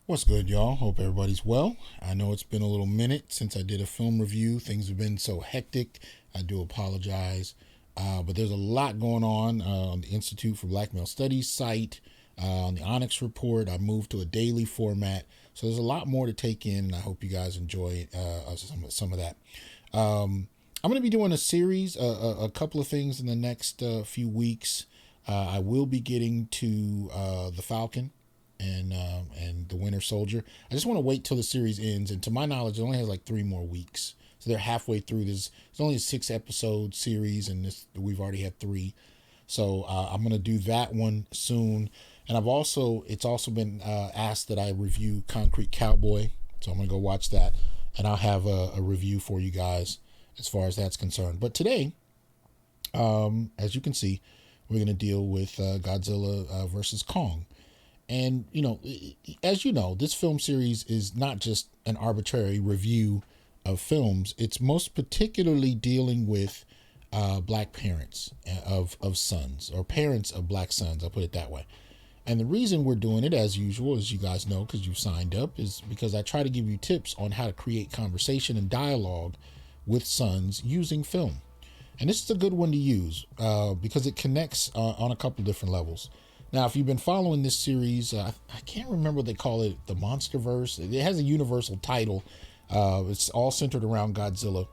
What's good, y'all? Hope everybody's well. I know it's been a little minute since I did a film review. Things have been so hectic. I do apologize. But there's a lot going on the Institute for Black Male Studies site, on the Onyx Report. I moved to a daily format. So there's a lot more to take in, and I hope you guys enjoy some of that. I'm going to be doing a series, a couple of things in the next few weeks. I will be getting to the Falcon and the Winter Soldier. I just want to wait till the series ends, and to my knowledge, it only has like 3 more weeks, so they're halfway through this. It's only a 6 episode series, and we've already had 3. So I'm gonna do that one soon, and it's also been asked that I review Concrete Cowboy, so I'm gonna go watch that, and I'll have a review for you guys as far as that's concerned. But today, as you can see, we're gonna deal with Godzilla versus Kong. And, as you know, this film series is not just an arbitrary review of films. It's most particularly dealing with black parents of sons, or parents of black sons, I'll put it that way. And the reason we're doing it, as usual, as you guys know, because you've signed up, is because I try to give you tips on how to create conversation and dialogue with sons using film. And this is a good one to use because it connects on a couple different levels. Now, if you've been following this series, I can't remember what they call it, the MonsterVerse. It has a universal title. It's all centered around Godzilla.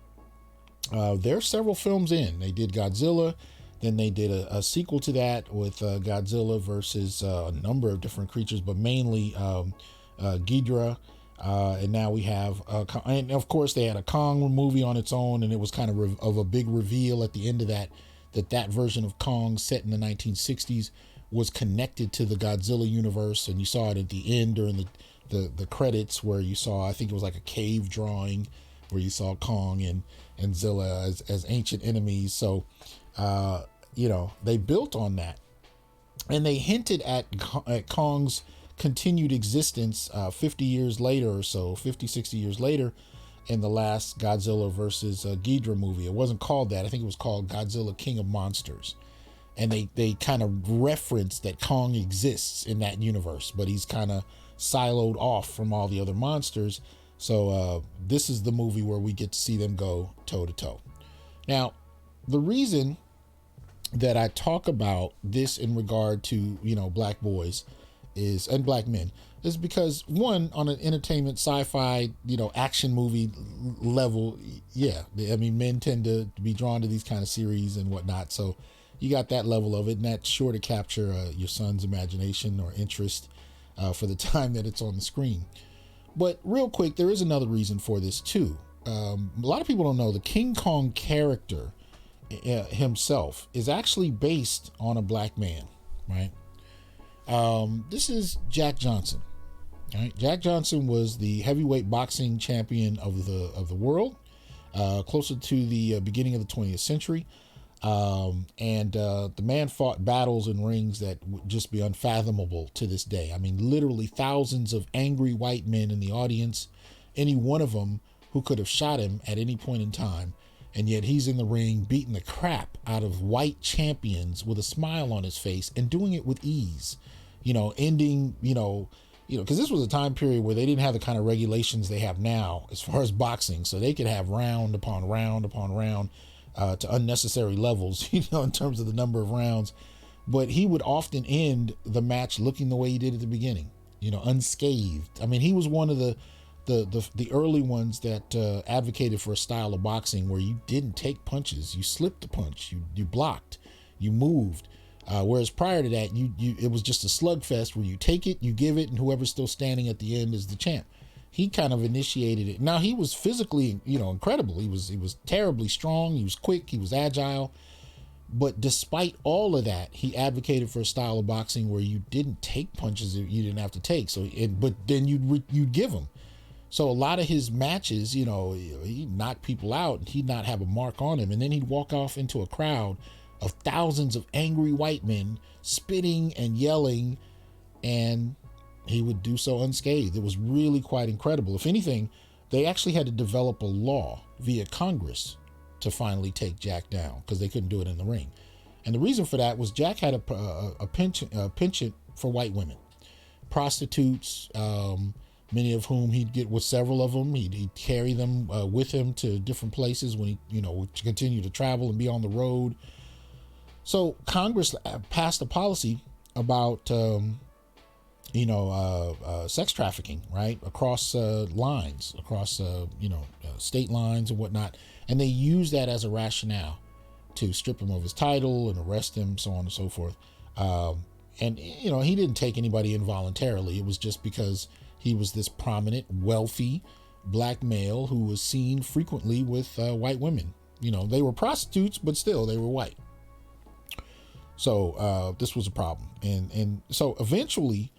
There are several films in. They did Godzilla, then they did a sequel to that with Godzilla versus a number of different creatures, but mainly Ghidorah. And now we have, and of course they had a Kong movie on its own, and it was kind of a big reveal at the end of that version of Kong set in the 1960s was connected to the Godzilla universe, and you saw it at the end during the credits where you saw, I think it was like a cave drawing where you saw Kong and Zilla as ancient enemies. So, they built on that, and they hinted at Kong's continued existence 50 years later or so, 50, 60 years later, in the last Godzilla versus Ghidorah movie. It wasn't called that. I think it was called Godzilla King of Monsters. And they kind of reference that Kong exists in that universe, but he's kind of siloed off from all the other monsters. So this is the movie where we get to see them go toe to toe. Now, the reason that I talk about this in regard to, black boys and black men is because, one, on an entertainment sci-fi, action movie level, yeah, I mean, men tend to be drawn to these kind of series and whatnot. So you got that level of it, and that's sure to capture your son's imagination or interest for the time that it's on the screen. But real quick, there is another reason for this too. A lot of people don't know the King Kong character himself is actually based on a black man, right? This is Jack Johnson. Right? Jack Johnson was the heavyweight boxing champion of the world, closer to the beginning of the 20th century. The man fought battles in rings that would just be unfathomable to this day. I mean, literally thousands of angry white men in the audience, any one of them who could have shot him at any point in time. And yet he's in the ring beating the crap out of white champions with a smile on his face and doing it with ease, ending, because this was a time period where they didn't have the kind of regulations they have now as far as boxing. So they could have round upon round upon round, to unnecessary levels, in terms of the number of rounds. But he would often end the match looking the way he did at the beginning, unscathed. I mean, he was one of the early ones that advocated for a style of boxing where you didn't take punches. You slipped a punch, you blocked, you moved. Whereas prior to that, it was just a slugfest where you take it, you give it, and whoever's still standing at the end is the champ. He kind of initiated it. Now, he was physically, incredible. He was terribly strong. He was quick. He was agile. But despite all of that, he advocated for a style of boxing where you didn't take punches that you didn't have to take. But then you'd give them. So a lot of his matches, he'd knock people out and he'd not have a mark on him. And then he'd walk off into a crowd of thousands of angry white men spitting and yelling, and he would do so unscathed. It was really quite incredible. If anything, they actually had to develop a law via Congress to finally take Jack down because they couldn't do it in the ring. And the reason for that was Jack had a penchant for white women. prostitutes, many of whom he'd get with several of them. He'd carry them with him to different places when he, would continue to travel and be on the road. So Congress passed a policy about, sex trafficking, right, across lines, across, state lines and whatnot. And they used that as a rationale to strip him of his title and arrest him, so on and so forth. And he didn't take anybody involuntarily. It was just because he was this prominent, wealthy black male who was seen frequently with white women. They were prostitutes, but still they were white. So this was a problem. And so eventually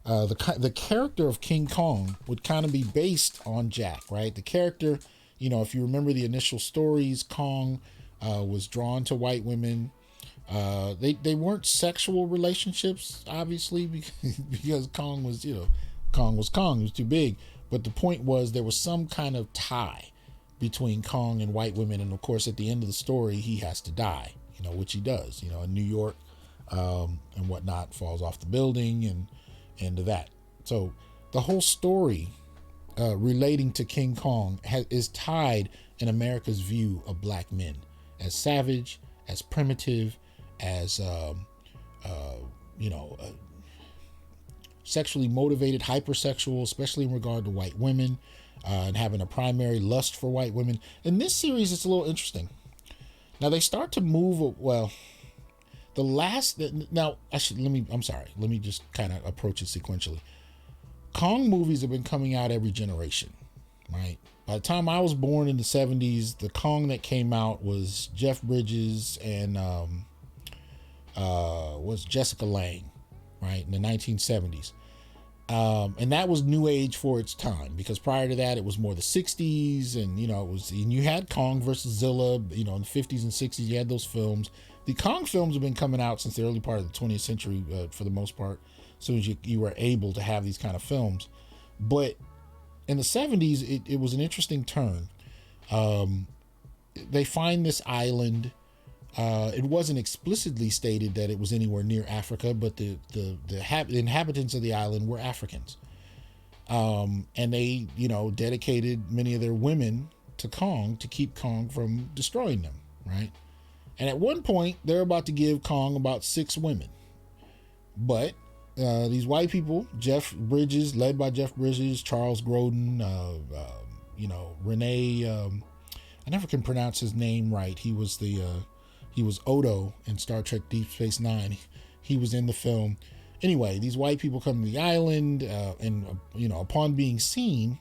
the character of King Kong would kind of be based on Jack, right? The character, if you remember the initial stories, Kong was drawn to white women. They weren't sexual relationships, obviously, because Kong was, Kong was Kong. He was too big. But the point was there was some kind of tie between Kong and white women. And of course, at the end of the story, he has to die, which he does, in New York and whatnot, falls off the building and that. So the whole story relating to King Kong is tied in America's view of black men as savage, as primitive, as sexually motivated, hypersexual, especially in regard to white women, and having a primary lust for white women. In this series, it's a little interesting. Now they start to move. Well, let me just kind of approach it sequentially. Kong movies have been coming out every generation, right? By the time I was born in the 70s, the Kong that came out was Jeff Bridges and was Jessica Lange, right, in the 1970s. And that was new age for its time, because prior to that it was more the 60s, and you had Kong versus Zilla, in the 50s and 60s. You had those films. The Kong films have been coming out since the early part of the 20th century, for the most part, as soon as you were able to have these kind of films. But in the 70s, it was an interesting turn. They find this island. It wasn't explicitly stated that it was anywhere near Africa, but the inhabitants of the island were Africans. And they, dedicated many of their women to Kong to keep Kong from destroying them, right? And at one point, they're about to give Kong about 6 women. But these white people, Jeff Bridges, led by Jeff Bridges, Charles Grodin, Renee, I never can pronounce his name right. He was Odo in Star Trek Deep Space Nine. He was in the film. Anyway, these white people come to the island, and upon being seen,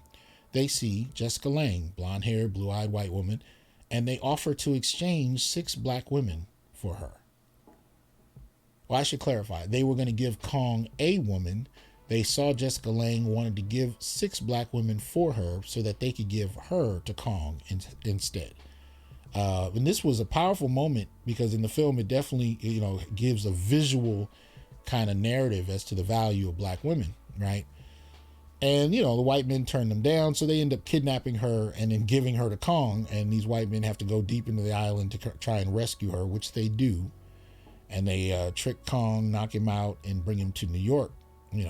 they see Jessica Lange, blonde-haired, blue-eyed white woman, and they offer to exchange 6 black women for her. Well, I should clarify. They were going to give Kong a woman. They saw Jessica Lange wanted to give 6 black women for her so that they could give her to Kong instead. And this was a powerful moment, because in the film it definitely gives a visual kind of narrative as to the value of black women, right? And the white men turn them down, so they end up kidnapping her and then giving her to Kong, and these white men have to go deep into the island to try and rescue her, which they do. And they trick Kong, knock him out, and bring him to New York, and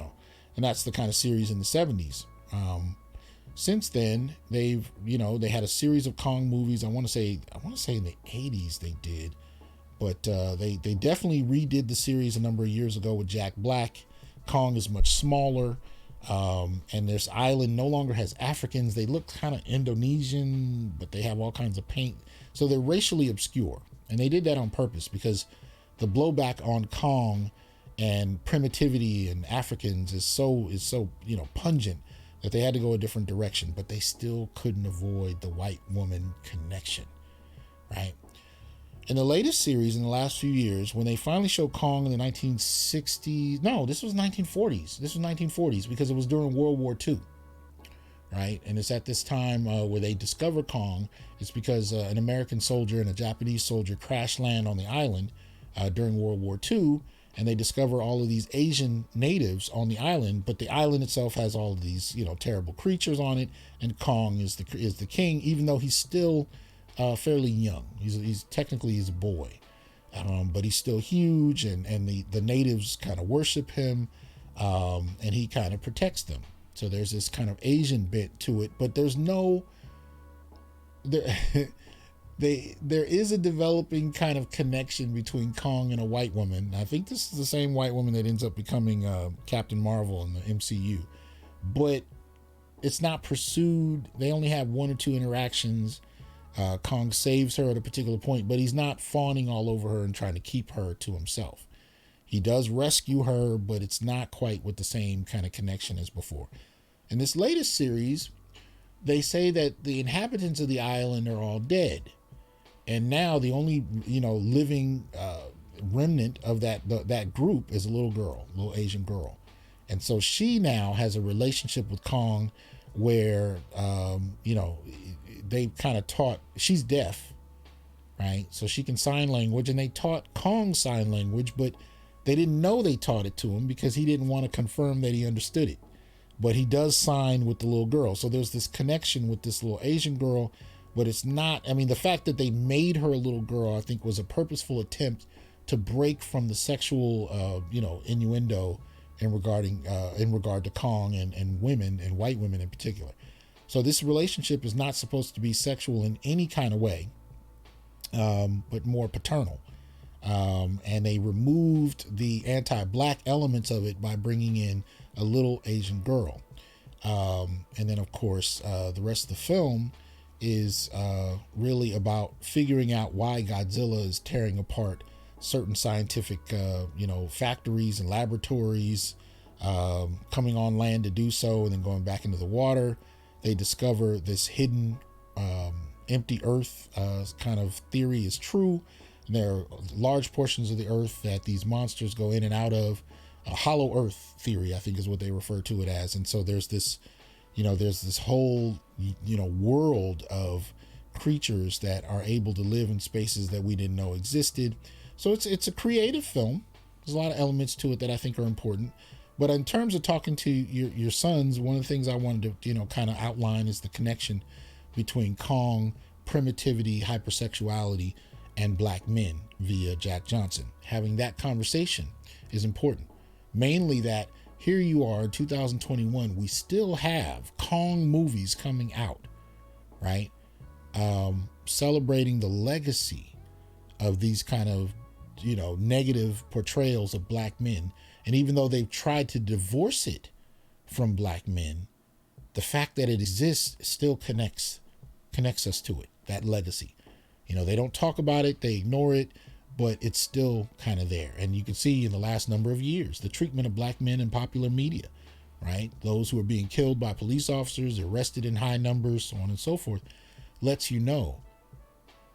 that's the kind of series in the 70s. Since then, they had a series of Kong movies. I want to say in the 80s they did, but they definitely redid the series a number of years ago with Jack Black. Kong is much smaller, and this island no longer has Africans. They look kind of Indonesian, but they have all kinds of paint, so they're racially obscure, and they did that on purpose because the blowback on Kong and primitivity and Africans is so pungent that they had to go a different direction, but they still couldn't avoid the white woman connection, right? In the latest series, in the last few years, when they finally showed Kong in the 1960s, no, this was 1940s. This was 1940s because it was during World War II, right? And it's at this time where they discover Kong. It's because an American soldier and a Japanese soldier crash land on the island during World War II, and they discover all of these Asian natives on the island, but the island itself has all of these, terrible creatures on it, and Kong is the king, even though he's still fairly young. He's technically a boy, but he's still huge, and the natives kind of worship him. and he kind of protects them. So there's this kind of Asian bit to it, but there's no there. There is a developing kind of connection between Kong and a white woman. I think this is the same white woman that ends up becoming Captain Marvel in the MCU, but it's not pursued. They only have one or two interactions. Kong saves her at a particular point, but he's not fawning all over her and trying to keep her to himself. He does rescue her, but it's not quite with the same kind of connection as before. In this latest series, they say that the inhabitants of the island are all dead. And now the only, living remnant of that group is a little Asian girl. And so she now has a relationship with Kong where, they kind of taught, she's deaf, right? So she can sign language, and they taught Kong sign language, but they didn't know they taught it to him because he didn't want to confirm that he understood it. But he does sign with the little girl. So there's this connection with this little Asian girl. But it's not, the fact that they made her a little girl, I think, was a purposeful attempt to break from the sexual, innuendo in regard to Kong and women, and white women in particular. So this relationship is not supposed to be sexual in any kind of way, but more paternal. And they removed the anti-black elements of it by bringing in a little Asian girl. And then, of course, the rest of the film is really about figuring out why Godzilla is tearing apart certain scientific, factories and laboratories, coming on land to do so, and then going back into the water. They discover this hidden empty Earth kind of theory is true. There are large portions of the Earth that these monsters go in and out of. A hollow Earth theory, I think, is what they refer to it as. And so there's this whole, world of creatures that are able to live in spaces that we didn't know existed. So it's a creative film. There's a lot of elements to it that I think are important. But in terms of talking to your sons, one of the things I wanted to, kind of outline is the connection between Kong, primitivity, hypersexuality, and black men via Jack Johnson. Having that conversation is important. Mainly that here you are in 2021, we still have Kong movies coming out, right? Celebrating the legacy of these kind of, negative portrayals of black men. And even though they've tried to divorce it from black men, the fact that it exists still connects us to it, that legacy. They don't talk about it, they ignore it, but it's still kind of there. And you can see in the last number of years, the treatment of black men in popular media, right? Those who are being killed by police officers, arrested in high numbers, so on and so forth, lets you know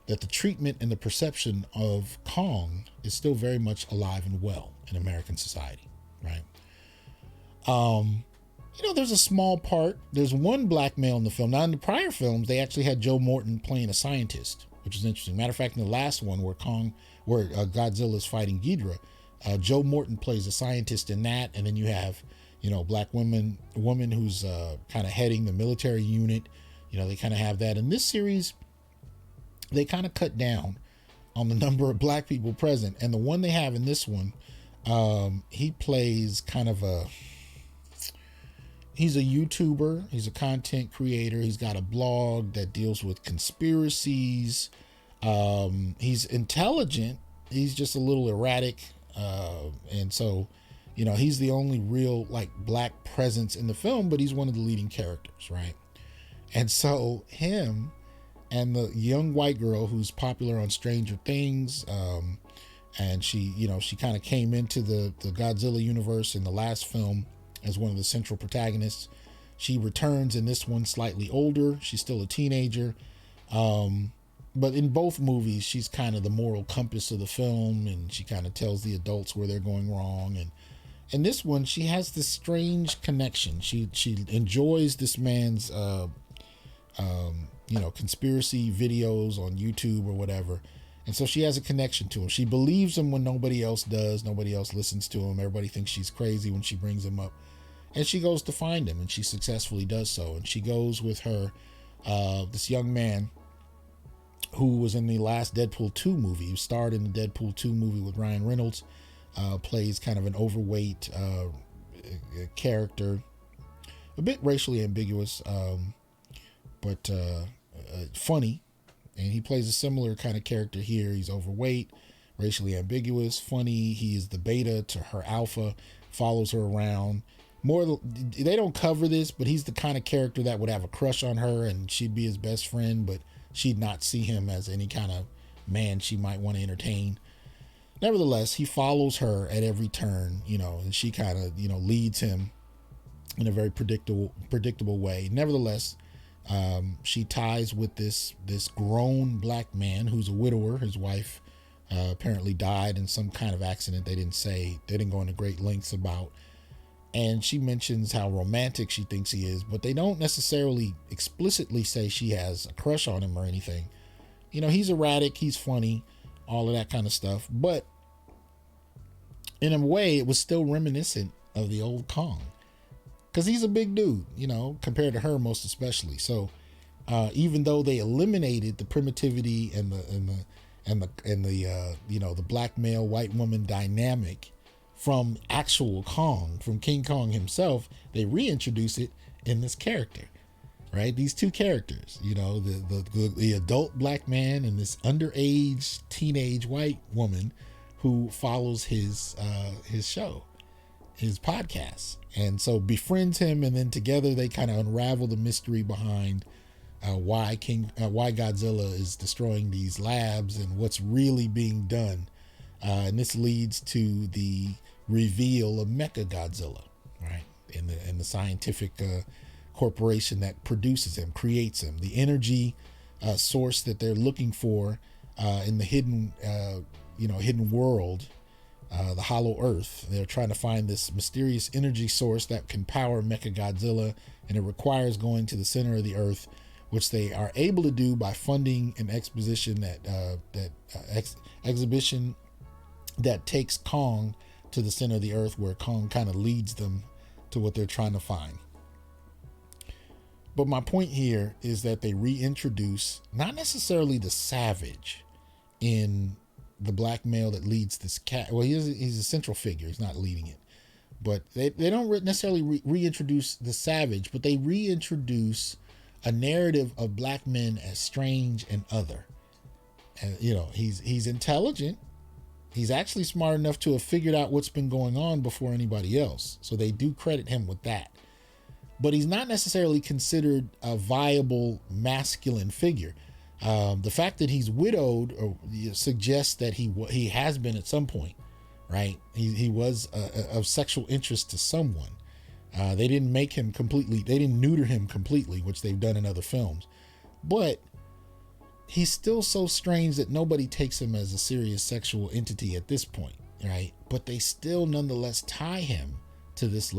that the treatment and the perception of Kong is still very much alive and well in American society, right? There's a small part. There's one black male in the film. Now, in the prior films, they actually had Joe Morton playing a scientist, which is interesting. Matter of fact, in the last one where Godzilla is fighting Ghidorah, Joe Morton plays a scientist in that. And then you have, black woman who's kind of heading the military unit. They kind of have that. In this series, they kind of cut down on the number of black people present. And the one they have in this one, he plays kind of he's a YouTuber. He's a content creator. He's got a blog that deals with conspiracies. He's intelligent. He's just a little erratic. And so, he's the only real black presence in the film, but he's one of the leading characters, right? And so him and the young white girl who's popular on Stranger Things, and she kind of came into the Godzilla universe in the last film as one of the central protagonists. She returns in this one slightly older. She's still a teenager. But in both movies, she's kind of the moral compass of the film, and she kind of tells the adults where they're going wrong. And in this one, she has this strange connection. She enjoys this man's, conspiracy videos on YouTube or whatever. And so she has a connection to him. She believes him when nobody else does. Nobody else listens to him. Everybody thinks she's crazy when she brings him up. And she goes to find him, and she successfully does so. And she goes with her, this young man who was in the last Deadpool 2 movie. He starred in the Deadpool 2 movie with Ryan Reynolds, plays kind of an overweight a character, a bit racially ambiguous, but funny. And he plays a similar kind of character here. He's overweight, racially ambiguous, funny. He is the beta to her alpha, follows her around. They don't cover this, but he's the kind of character that would have a crush on her and she'd be his best friend, but she'd not see him as any kind of man she might want to entertain. Nevertheless, he follows her at every turn, and she kind of, leads him in a very predictable way. Nevertheless, she ties with this grown black man who's a widower. His wife apparently died in some kind of accident. They didn't go into great lengths about. And she mentions how romantic she thinks he is, but they don't necessarily explicitly say she has a crush on him or anything. He's erratic, he's funny, all of that kind of stuff. But in a way, it was still reminiscent of the old Kong, because he's a big dude, compared to her most especially. So even though they eliminated the primitivity and the black male white woman dynamic from actual Kong, from King Kong himself, they reintroduce it in this character, right? These two characters, the adult black man and this underage teenage white woman who follows his show, his podcast, and so befriends him, and then together they kind of unravel the mystery behind why Godzilla is destroying these labs and what's really being done. And this leads to the reveal of Mechagodzilla, right? In the scientific corporation that produces him, creates him, the energy source that they're looking for in the hidden world, the Hollow Earth. They're trying to find this mysterious energy source that can power Mechagodzilla, and it requires going to the center of the Earth, which they are able to do by funding an exhibition that takes Kong to the center of the Earth, where Kong kind of leads them to what they're trying to find. But my point here is that they reintroduce not necessarily the savage in the black male that leads this cat. Well, he's a central figure. He's not leading it. But they don't necessarily reintroduce the savage, but they reintroduce a narrative of black men as strange and other. And, he's intelligent. He's actually smart enough to have figured out what's been going on before anybody else. So they do credit him with that. But he's not necessarily considered a viable masculine figure. The fact that he's widowed suggests that he has been at some point, right? He was of sexual interest to someone. They didn't make him completely, they didn't neuter him completely, which they've done in other films. But he's still so strange that nobody takes him as a serious sexual entity at this point, right? But they still nonetheless tie him to this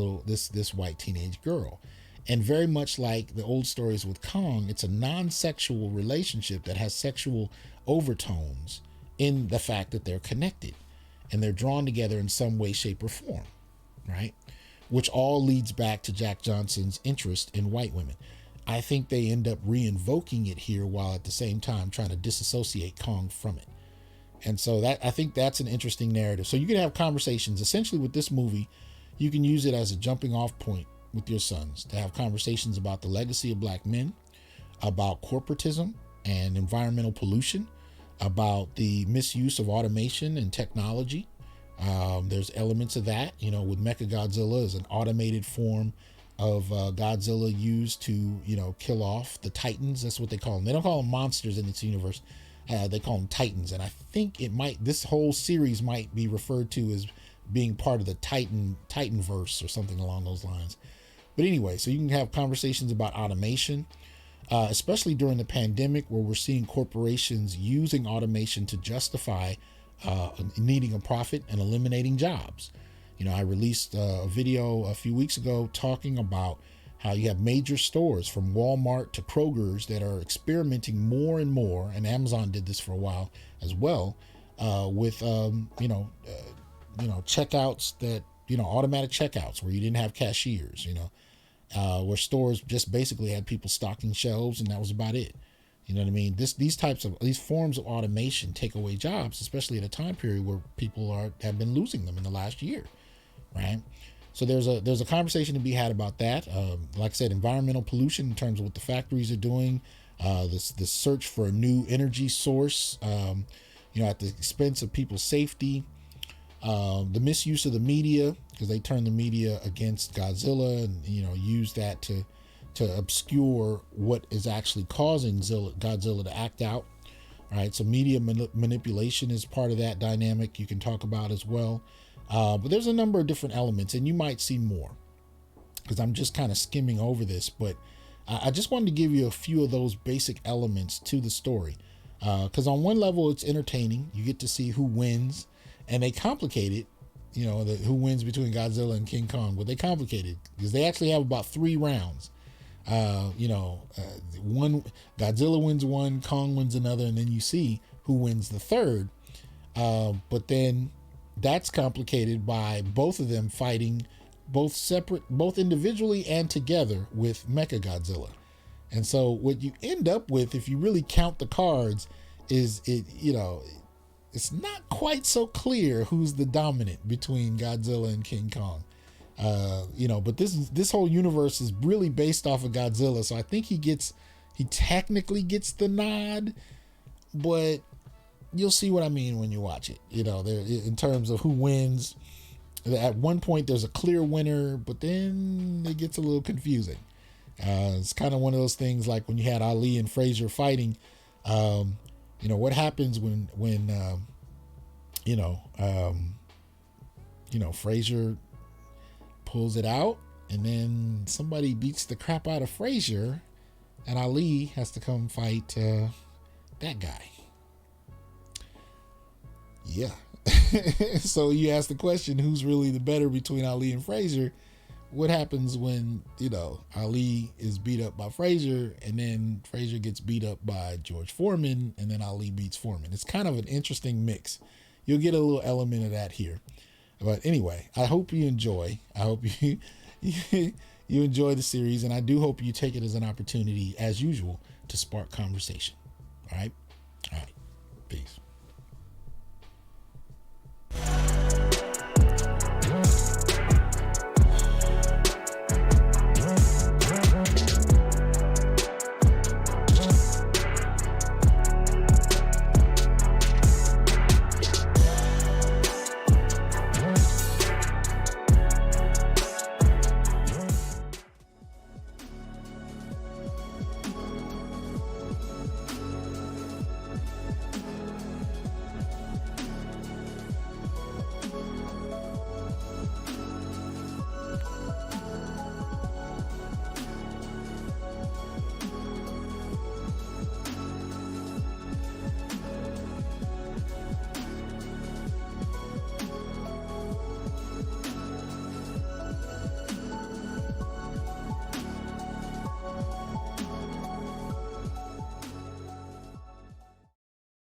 white teenage girl. And very much like the old stories with Kong, it's a non-sexual relationship that has sexual overtones in the fact that they're connected and they're drawn together in some way, shape, or form, right? Which all leads back to Jack Johnson's interest in white women. I think they end up reinvoking it here while at the same time trying to disassociate Kong from it. And so I think that's an interesting narrative. So you can have conversations. Essentially with this movie, you can use it as a jumping off point with your sons to have conversations about the legacy of black men, about corporatism and environmental pollution, about the misuse of automation and technology. There's elements of that, with Mechagodzilla as an automated form of Godzilla used to, kill off the Titans. That's what they call them. They don't call them monsters in this universe. They call them Titans. And I think this whole series might be referred to as being part of the Titanverse or something along those lines. But anyway, so you can have conversations about automation, especially during the pandemic, where we're seeing corporations using automation to justify needing a profit and eliminating jobs. I released a video a few weeks ago talking about how you have major stores from Walmart to Kroger's that are experimenting more and more, and Amazon did this for a while as well, with checkouts that, automatic checkouts where you didn't have cashiers, where stores just basically had people stocking shelves and that was about it. You know what I mean? These forms of automation take away jobs, especially at a time period where people have been losing them in the last year, right? So there's a conversation to be had about that. Like I said, environmental pollution in terms of what the factories are doing, this search for a new energy source, at the expense of people's safety, the misuse of the media, because they turn the media against Godzilla and use that to obscure what is actually causing Godzilla to act out. All right, so media manipulation is part of that dynamic you can talk about as well. But there's a number of different elements, and you might see more because I'm just kind of skimming over this. But I just wanted to give you a few of those basic elements to the story. Because on one level, it's entertaining. You get to see who wins, and they complicate it, who wins between Godzilla and King Kong. But they complicate it because they actually have about 3 rounds. One Godzilla wins one, Kong wins another, and then you see who wins the third. But then that's complicated by both of them fighting both individually and together with Mechagodzilla. And so what you end up with, if you really count the cards, is it's not quite so clear who's the dominant between Godzilla and King Kong. But this whole universe is really based off of Godzilla, so I think he technically gets the nod, but you'll see what I mean when you watch it. There, in terms of who wins, at one point there's a clear winner, but then it gets a little confusing. It's kind of one of those things like when you had Ali and Frazier fighting. What happens when Frazier pulls it out, and then somebody beats the crap out of Frazier, and Ali has to come fight that guy. Yeah. So you ask the question, who's really the better between Ali and Frazier? What happens when Ali is beat up by Frazier, and then Frazier gets beat up by George Foreman, and then Ali beats Foreman? It's kind of an interesting mix. You'll get a little element of that here. But anyway, I hope you enjoy. I hope you enjoy the series, and I do hope you take it as an opportunity, as usual, to spark conversation. All right? Peace.